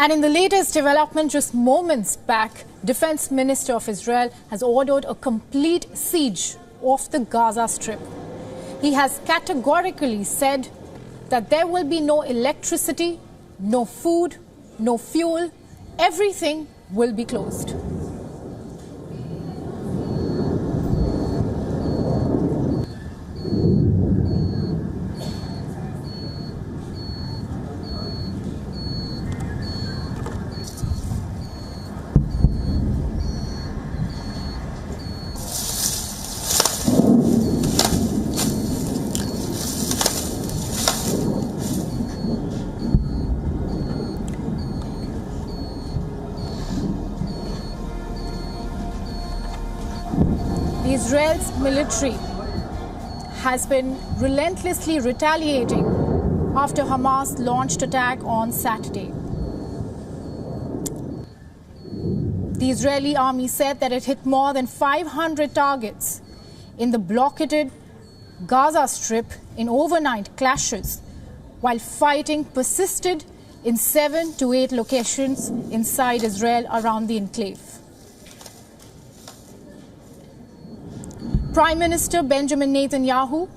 And in the latest development, just moments back, Defense Minister of Israel has ordered a complete siege of the Gaza Strip. He has categorically said that there will be no electricity, no food, no fuel. Everything will be closed. Israel's military has been relentlessly retaliating after Hamas launched attack on Saturday. The Israeli army said that it hit more than 500 targets in the blockaded Gaza Strip in overnight clashes, while fighting persisted in 7 to 8 locations inside Israel around the enclave. Prime Minister Benjamin Netanyahu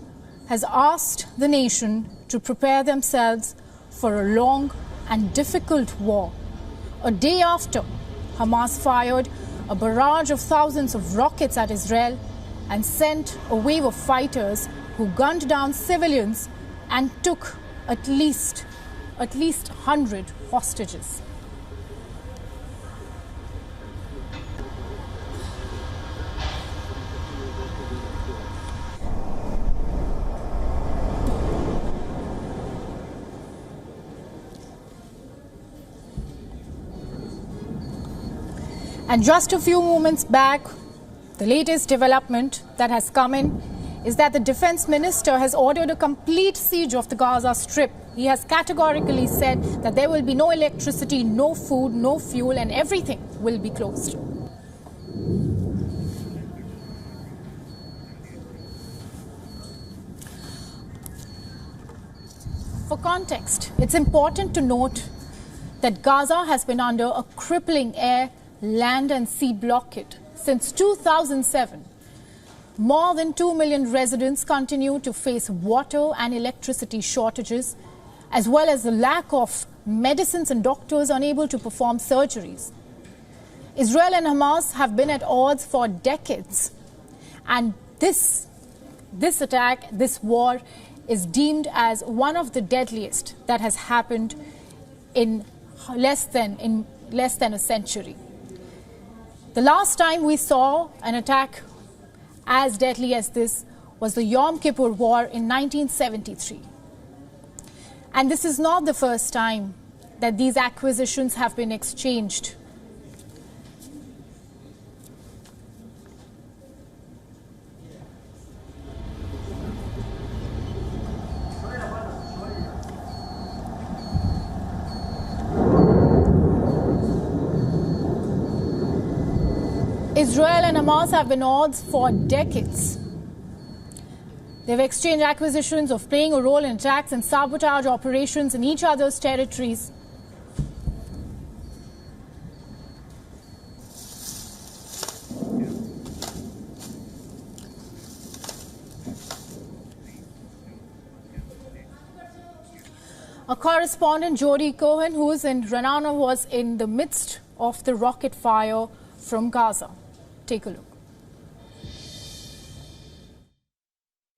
has asked the nation to prepare themselves for a long and difficult war, a day after Hamas fired a barrage of thousands of rockets at Israel and sent a wave of fighters who gunned down civilians and took at least 100 hostages. And just a few moments back, the latest development that has come in is that the defense minister has ordered a complete siege of the Gaza Strip. He has categorically said that there will be no electricity, no food, no fuel, and everything will be closed. For context, it's important to note that Gaza has been under a crippling air, land and sea blockade since 2007. More than 2 million residents continue to face water and electricity shortages, as well as the lack of medicines and doctors unable to perform surgeries. Israel and Hamas have been at odds for decades, and this attack, this war, is deemed as one of the deadliest that has happened in less than a century. The last time we saw an attack as deadly as this was the Yom Kippur War in 1973. And this is not the first time that these acquisitions have been exchanged. Israel and Hamas have been at odds for decades. They've exchanged acquisitions of playing a role in attacks and sabotage operations in each other's territories. Our correspondent Jody Cohen, who is in Renana, was in the midst of the rocket fire from Gaza. Take a look.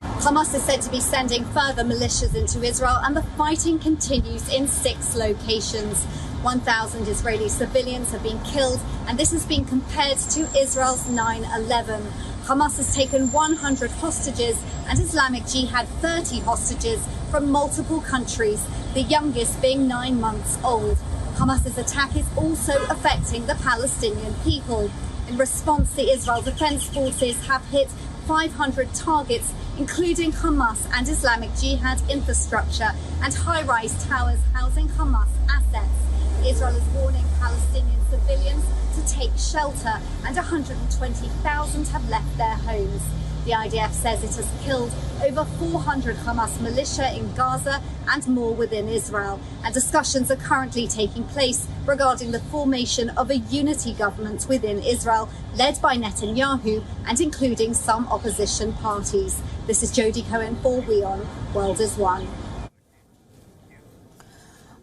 Hamas is said to be sending further militias into Israel, and the fighting continues in 6 locations. 1,000 Israeli civilians have been killed, and this has been compared to Israel's 9/11. Hamas has taken 100 hostages and Islamic Jihad 30 hostages from multiple countries, the youngest being 9 months old. Hamas's attack is also affecting the Palestinian people. In response, the Israel Defense Forces have hit 500 targets, including Hamas and Islamic Jihad infrastructure and high-rise towers housing Hamas assets. Israel is warning Palestinian civilians to take shelter, and 120,000 have left their homes. The IDF says it has killed over 400 Hamas militia in Gaza and more within Israel. And discussions are currently taking place regarding the formation of a unity government within Israel, led by Netanyahu and including some opposition parties. This is Jodie Cohen for WION. World is One.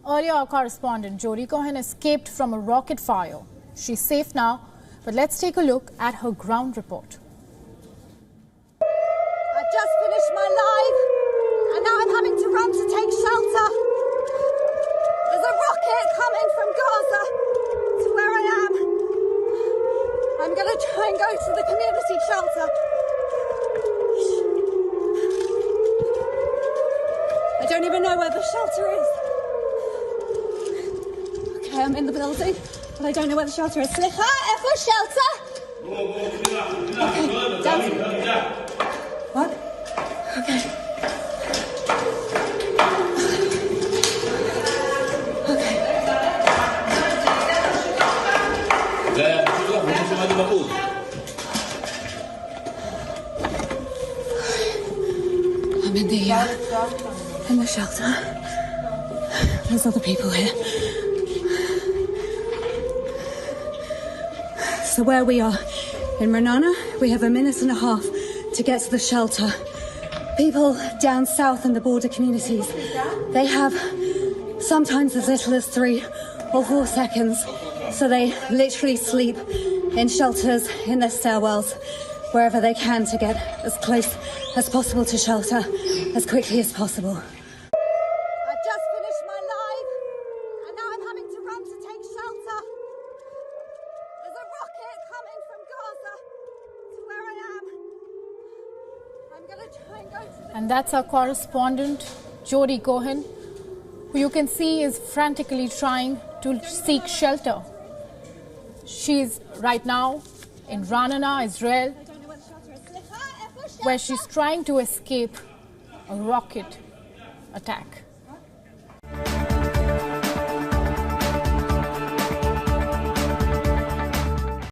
Earlier, our correspondent Jodie Cohen escaped from a rocket fire. She's safe now, but let's take a look at her ground report. I've just finished my live, and now I'm having to run to take shelter. There's a rocket coming from Gaza to where I am. I'm going to try and go to the community shelter. I don't even know where the shelter is. Okay, I'm in the building, but I don't know where the shelter is. Slicha, for shelter. Okay, down. What? Okay. Okay. I'm in the shelter. There's other people here. So where we are in Ra'anana, we have a minute and a half to get to the shelter. People down south in the border communities, they have sometimes as little as 3 or 4 seconds. So they literally sleep in shelters, in their stairwells, wherever they can to get as close as possible to shelter as quickly as possible. I've just finished my live, and now I'm having to run to take shelter. There's a rocket coming from Gaza to where I am. I'm going to try and go to the... And that's our correspondent, Jodie Cohen, who you can see is frantically trying to seek shelter. She's right now in Ra'anana, Israel, where she's trying to escape a rocket attack.